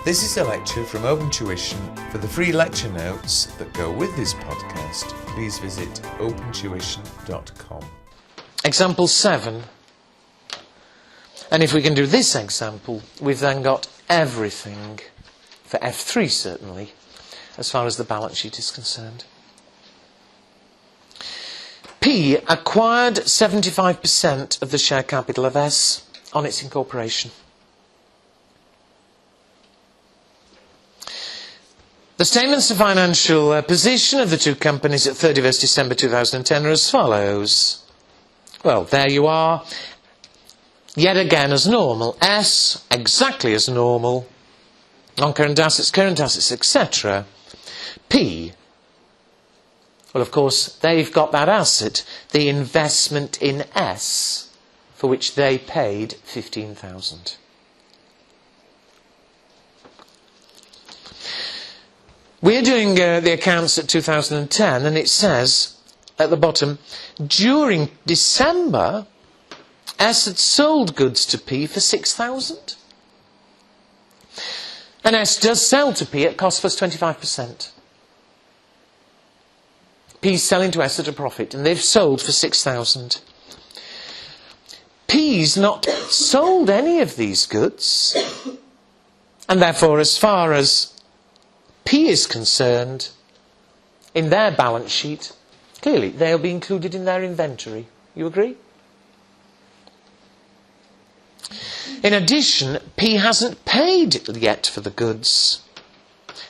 This is a lecture from Open Tuition. For the free lecture notes that go with this podcast, please visit opentuition.com. Example 7. And if we can do this example, we've then got everything, for F3 certainly, as far as the balance sheet is concerned. P acquired 75% of the share capital of S on its incorporation. The statements of financial position of the two companies at 31st December 2010 are as follows. Well, there you are. Yet again as normal. S, exactly as normal. Non-current assets, etc. P, well, of course, they've got that asset, the investment in S, for which they paid 15,000. We're doing the accounts at 2010, and it says at the bottom, during December, S had sold goods to P for 6,000. And S does sell to P at cost plus 25%. P's selling to S at a profit, and they've sold for 6,000. P's not sold any of these goods, and therefore, as far as P is concerned, in their balance sheet, clearly they'll be included in their inventory. You agree? In addition, P hasn't paid yet for the goods,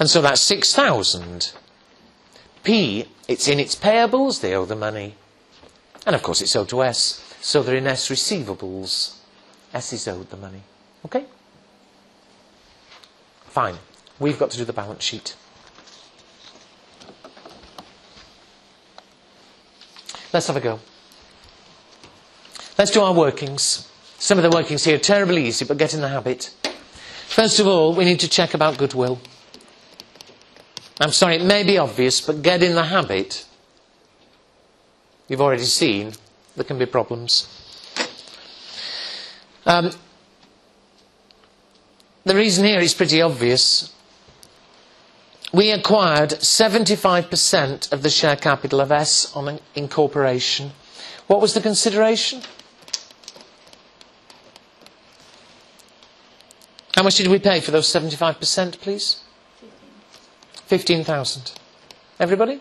and so that's 6,000. P, it's in its payables, they owe the money. And of course it's owed to S, so they're in S receivables. S is owed the money. Okay? Fine. We've got to do the balance sheet. Let's have a go. Let's do our workings. Some of the workings here are terribly easy, but get in the habit. First of all, we need to check about goodwill. I'm sorry, it may be obvious, but get in the habit. You've already seen there can be problems. The reason here is pretty obvious. We acquired 75% of the share capital of S on incorporation. What was the consideration? How much did we pay for those 75%, please? 15,000. Everybody?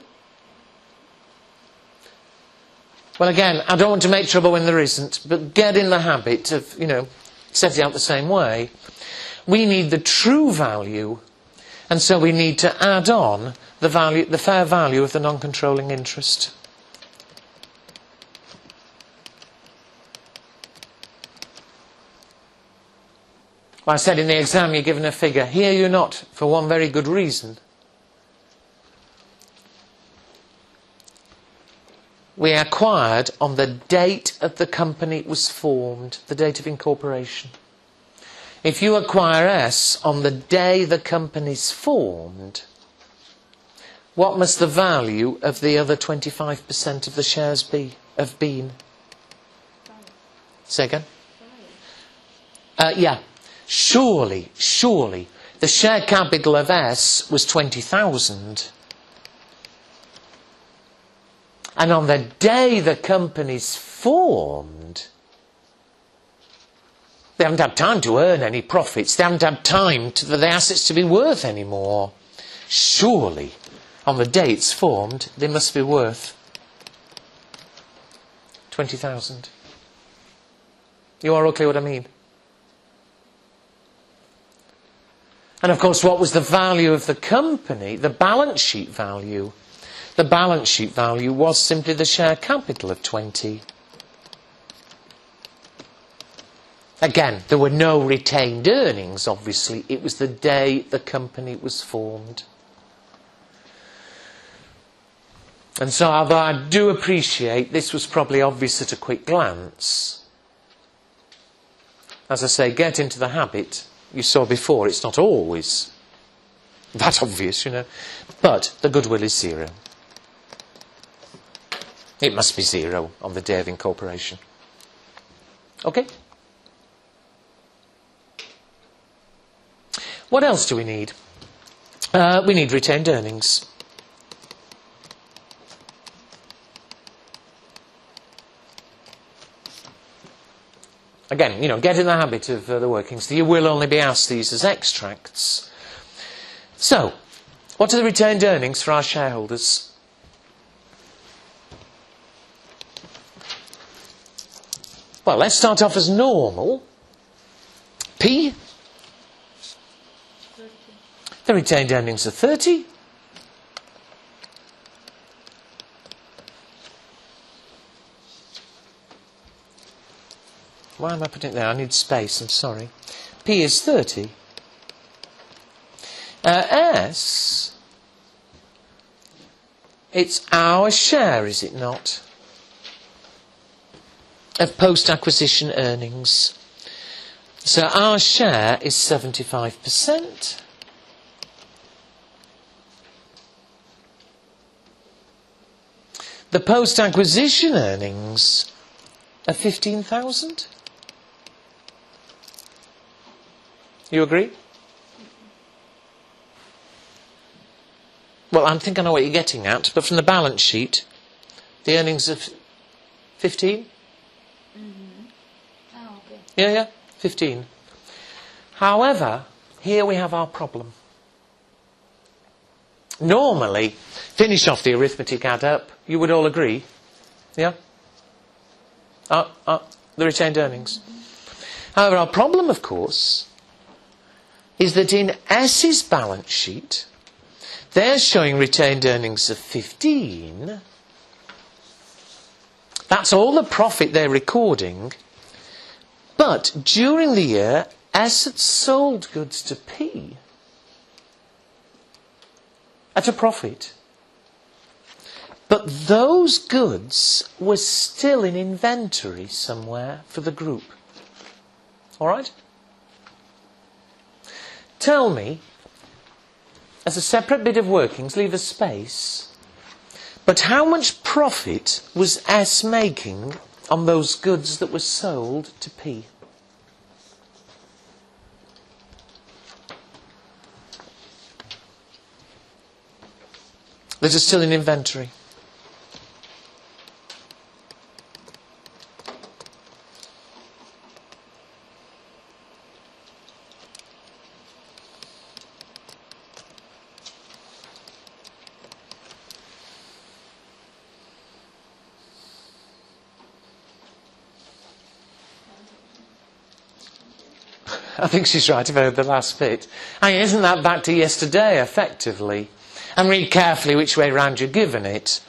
Well, again, I don't want to make trouble when there isn't, but get in the habit of, setting out the same way. We need the true value, and so we need to add on the fair value of the non-controlling interest. Well, I said in the exam you're given a figure. Here you're not, for one very good reason. We acquired on the date of the company was formed, the date of incorporation. If you acquire S on the day the company's formed, what must the value of the other 25% of the shares have been? Say again? Yeah. Surely, the share capital of S was 20,000. And on the day the company's formed, they haven't had time to earn any profits. They haven't had time for the assets to be worth any more. Surely, on the day it's formed, they must be worth 20,000. You are all clear what I mean? And of course, what was the value of the company? The balance sheet value. The balance sheet value was simply the share capital of 20. Again, there were no retained earnings, obviously. It was the day the company was formed. And so, although I do appreciate this was probably obvious at a quick glance, as I say, get into the habit. You saw before, it's not always that obvious, But the goodwill is 0. It must be 0 on the day of incorporation. Okay? What else do we need? We need retained earnings. Again, get in the habit of the workings. You will only be asked these as extracts. So, what are the retained earnings for our shareholders? Well, let's start off as normal. P. 30. The retained earnings are 30. Why am I putting it there? I need space, I'm sorry. P is 30. S, it's our share, is it not, of post-acquisition earnings. So our share is 75%. The post-acquisition earnings are 15,000. You agree? Well, I think I know what you're getting at, but from the balance sheet, the earnings are 15? Oh, okay. Yeah, 15. However, here we have our problem. Normally, finish off the arithmetic add up, you would all agree? Yeah? The retained earnings. However, our problem, of course, is that in S's balance sheet, they're showing retained earnings of 15. That's all the profit they're recording. But during the year, S had sold goods to P at a profit. But those goods were still in inventory somewhere for the group. All right? Tell me, as a separate bit of workings, leave a space, but how much profit was S making on those goods that were sold to P? That are still in inventory. I think she's right about the last bit. Isn't that back to yesterday, effectively? And read carefully which way round you're given it.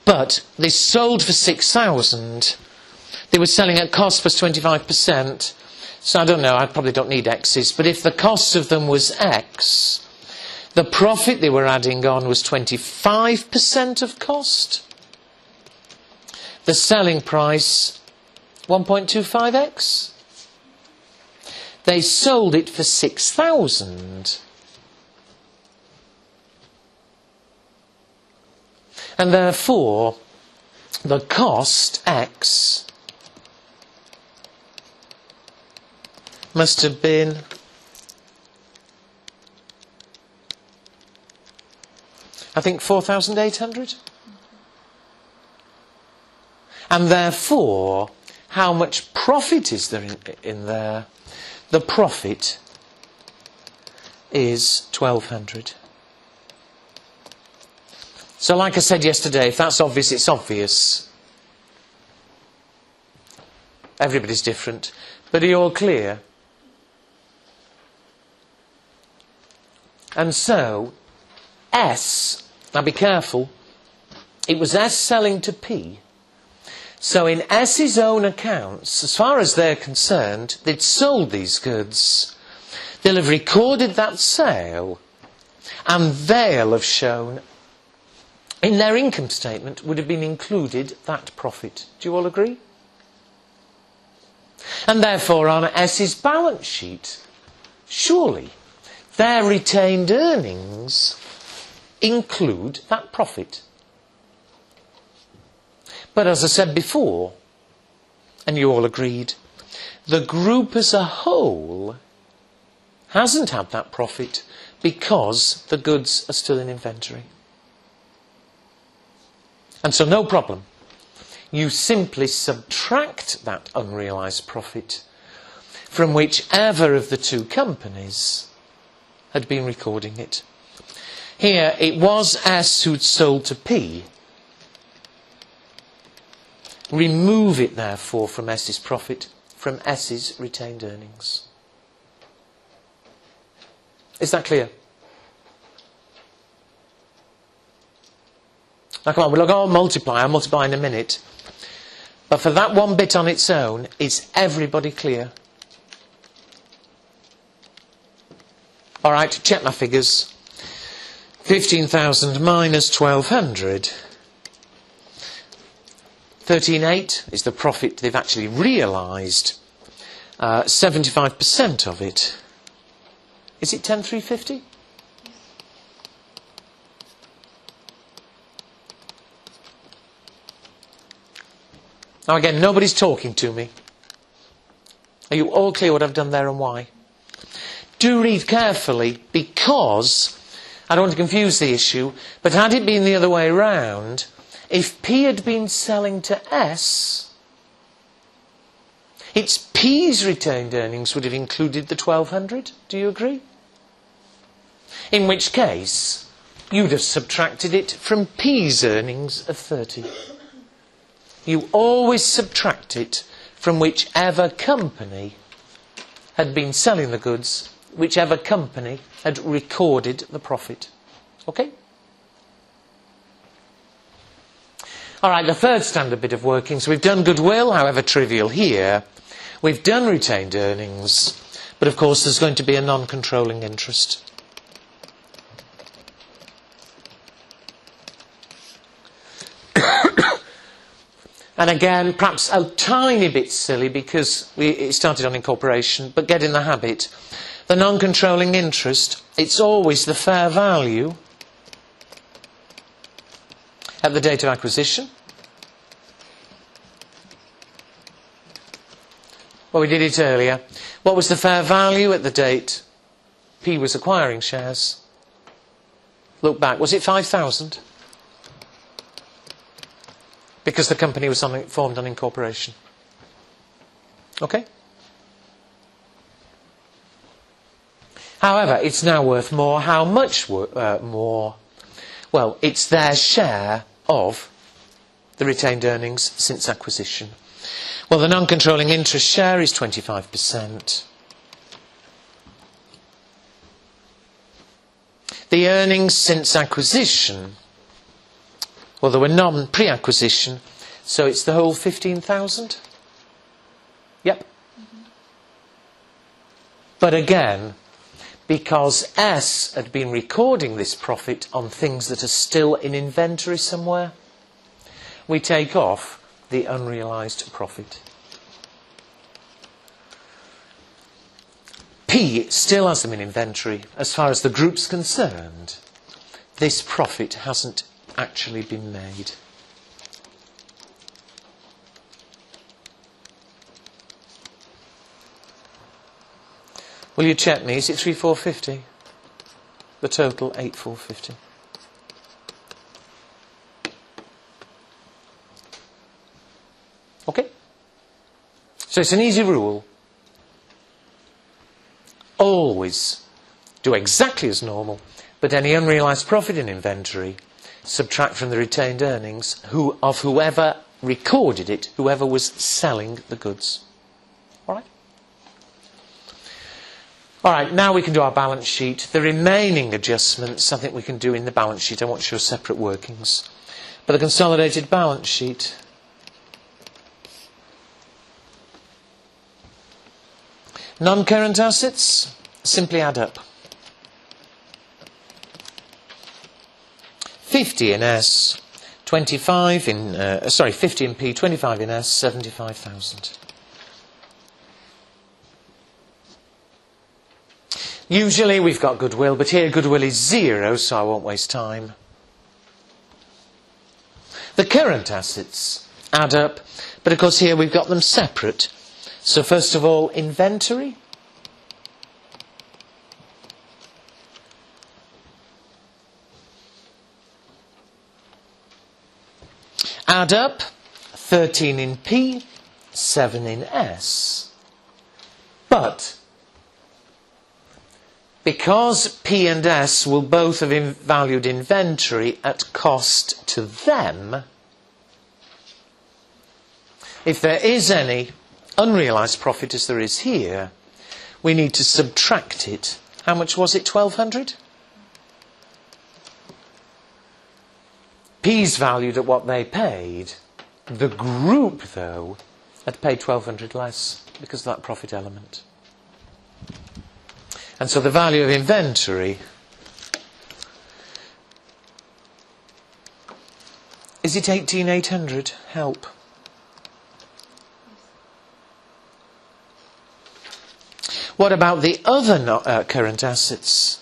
But they sold for 6,000. They were selling at cost plus 25%. So I don't know, I probably don't need X's. But if the cost of them was X, the profit they were adding on was 25% of cost. The selling price, 1.25x. They sold it for 6,000. And therefore, the cost, X, must have been I think 4,800. And therefore, how much profit is there in there? The profit is 1,200. So like I said yesterday, if that's obvious, it's obvious. Everybody's different. But are you all clear? And so, S, now be careful, it was S selling to P. So in S's own accounts, as far as they're concerned, they'd sold these goods. They'll have recorded that sale, and they'll have shown, in their income statement, would have been included that profit. Do you all agree? And therefore, on S's balance sheet, surely their retained earnings include that profit. But as I said before, and you all agreed, the group as a whole hasn't had that profit because the goods are still in inventory. And so no problem. You simply subtract that unrealised profit from whichever of the two companies had been recording it. Here it was S who'd sold to P. Remove it therefore from S's profit, from S's retained earnings. Is that clear? Now come on, we'll go multiply. I'll multiply in a minute. But for that one bit on its own, is everybody clear? All right, check my figures. 15,000 minus 1,200. 13,800 is the profit they've actually realised. 75% of it. Is it 10,350? Now again, nobody's talking to me. Are you all clear what I've done there and why? Do read carefully, because I don't want to confuse the issue, but had it been the other way round, if P had been selling to S, it's P's retained earnings would have included the 1,200. Do you agree? In which case, you'd have subtracted it from P's earnings of 30. You always subtract it from whichever company had been selling the goods, whichever company had recorded the profit. Okay? All right, the third standard bit of working. So we've done goodwill, however trivial here. We've done retained earnings. But of course there's going to be a non-controlling interest. And again, perhaps a tiny bit silly because it started on incorporation, but get in the habit. The non-controlling interest, it's always the fair value at the date of acquisition. Well, we did it earlier. What was the fair value at the date P was acquiring shares? Look back, was it 5,000? Because the company was formed on incorporation. Okay? However, it's now worth more. How much more? Well, it's their share of the retained earnings since acquisition. Well, the non-controlling interest share is 25%. The earnings since acquisition, well, they were non-pre-acquisition, so it's the whole 15,000? Yep. But again, because S had been recording this profit on things that are still in inventory somewhere, we take off the unrealised profit. P still has them in inventory. As far as the group's concerned, this profit hasn't actually been made. Will you check me? Is it 3,450? The total 8,450. Okay? So it's an easy rule. Always do exactly as normal, but any unrealised profit in inventory, subtract from the retained earnings of whoever recorded it, whoever was selling the goods. All right? All right, now we can do our balance sheet. The remaining adjustments I think we can do in the balance sheet. I won't show separate workings. But the consolidated balance sheet. Non-current assets simply add up. 50 in S, 25 in, 50 in P, 25 in S, 75,000. Usually we've got goodwill, but here goodwill is 0, so I won't waste time. The current assets add up, but of course here we've got them separate. So first of all, inventory. add up, 13 in P, 7 in S. But because P and S will both have valued inventory at cost to them, if there is any unrealised profit as there is here, we need to subtract it. How much was it? 1,200? P's valued at what they paid. The group, though, had paid 1,200 less because of that profit element. And so the value of inventory is it 18,800? Help. What about the other current assets?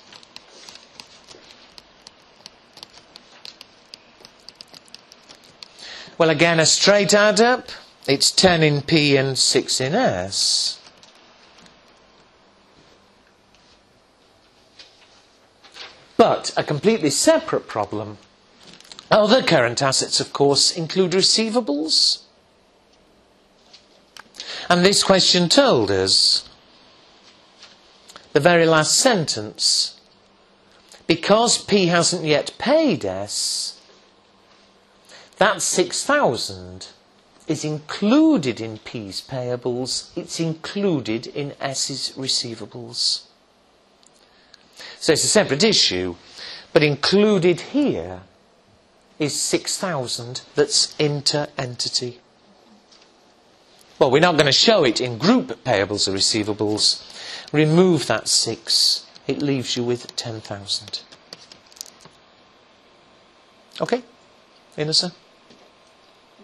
Well, again, a straight add up. It's 10 in P and 6 in S. But a completely separate problem. Other current assets, of course, include receivables. And this question told us, the very last sentence, because P hasn't yet paid S, that 6,000 is included in P's payables, it's included in S's receivables. So it's a separate issue, but included here is 6,000 that's inter-entity. Well, we're not going to show it in group payables or receivables. Remove that 6, it leaves you with 10,000. Okay, Inessa?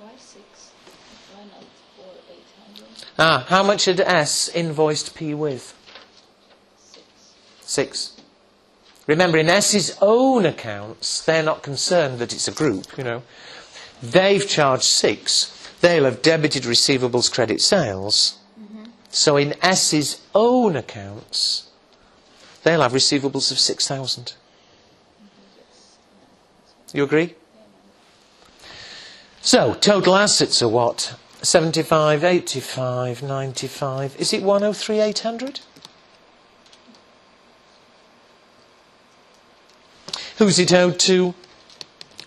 Why 6? Why not 4,800? How much had S invoiced P with? 6. Remember, in S's own accounts, they're not concerned that it's a group, you know. They've charged 6. They'll have debited receivables, credit sales. So in S's own accounts, they'll have receivables of 6,000. You agree? So, total assets are what? 75, 85, 95. Is it 103,800? Who's it owed to?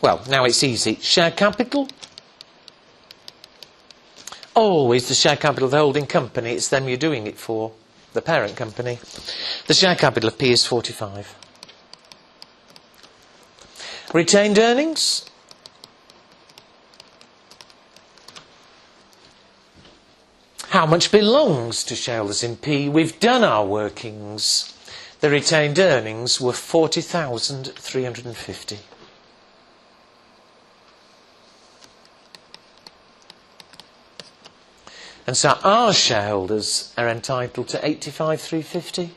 Well, now it's easy. Share capital? Always the share capital of the holding company. It's them you're doing it for, the parent company. The share capital of P is 45. Retained earnings? How much belongs to shareholders in P? We've done our workings. The retained earnings were 40,350. And so our shareholders are entitled to 85,350.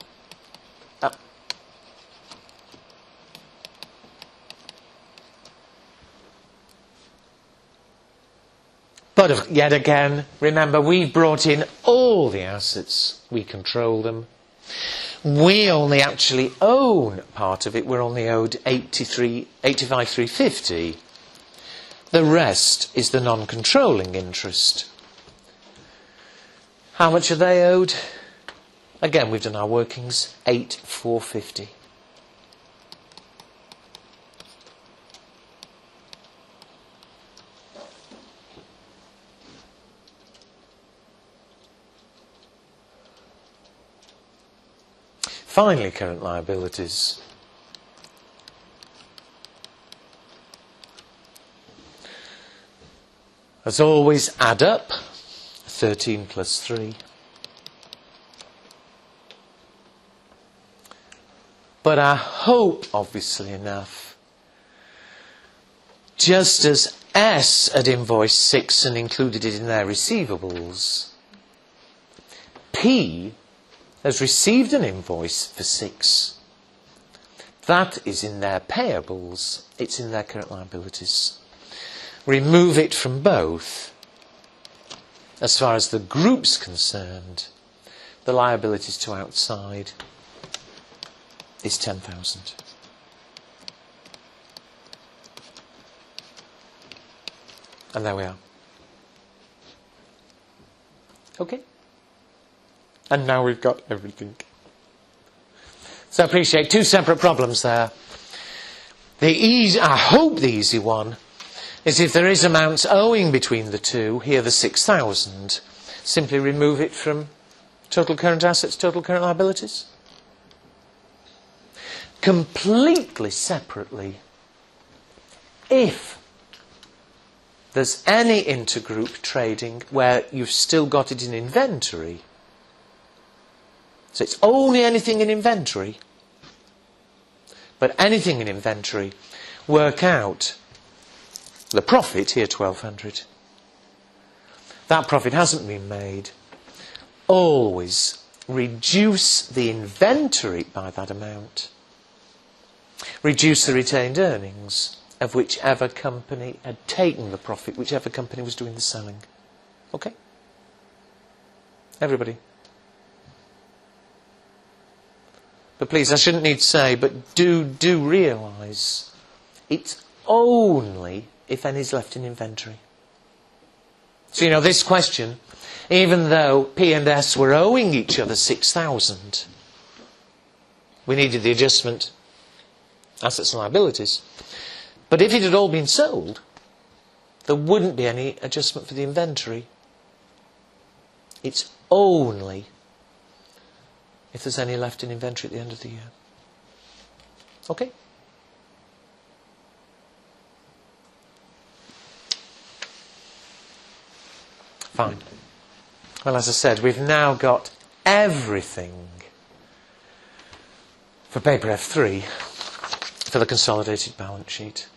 But yet again, remember, we've brought in all the assets. We control them. We only actually own part of it. We're only owed 85,350. The rest is the non-controlling interest. How much are they owed? Again, we've done our workings. 8,450. Finally, current liabilities. As always, add up. 13 plus 3. But I hope, obviously enough, just as S had invoiced 6 and included it in their receivables, P has received an invoice for 6. That is in their payables. It's in their current liabilities. Remove it from both. As far as the group's concerned, the liabilities to outside is 10,000. And there we are. Okay? And now we've got everything. So I appreciate 2 separate problems there. I hope the easy one is if there is amounts owing between the two, here the 6,000, simply remove it from total current assets, total current liabilities. Completely separately, if there's any intergroup trading where you've still got it in inventory, so it's only anything in inventory, but anything in inventory, work out the profit, here 1,200. That profit hasn't been made. Always reduce the inventory by that amount. Reduce the retained earnings of whichever company had taken the profit, whichever company was doing the selling. Okay? Everybody. But please, I shouldn't need to say, but do realise it's only if any's left in inventory. So, this question, even though P and S were owing each other 6,000, we needed the adjustment, assets and liabilities. But if it had all been sold, there wouldn't be any adjustment for the inventory. It's only if there's any left in inventory at the end of the year. Okay? Fine. Well, as I said, we've now got everything for paper F3 for the consolidated balance sheet.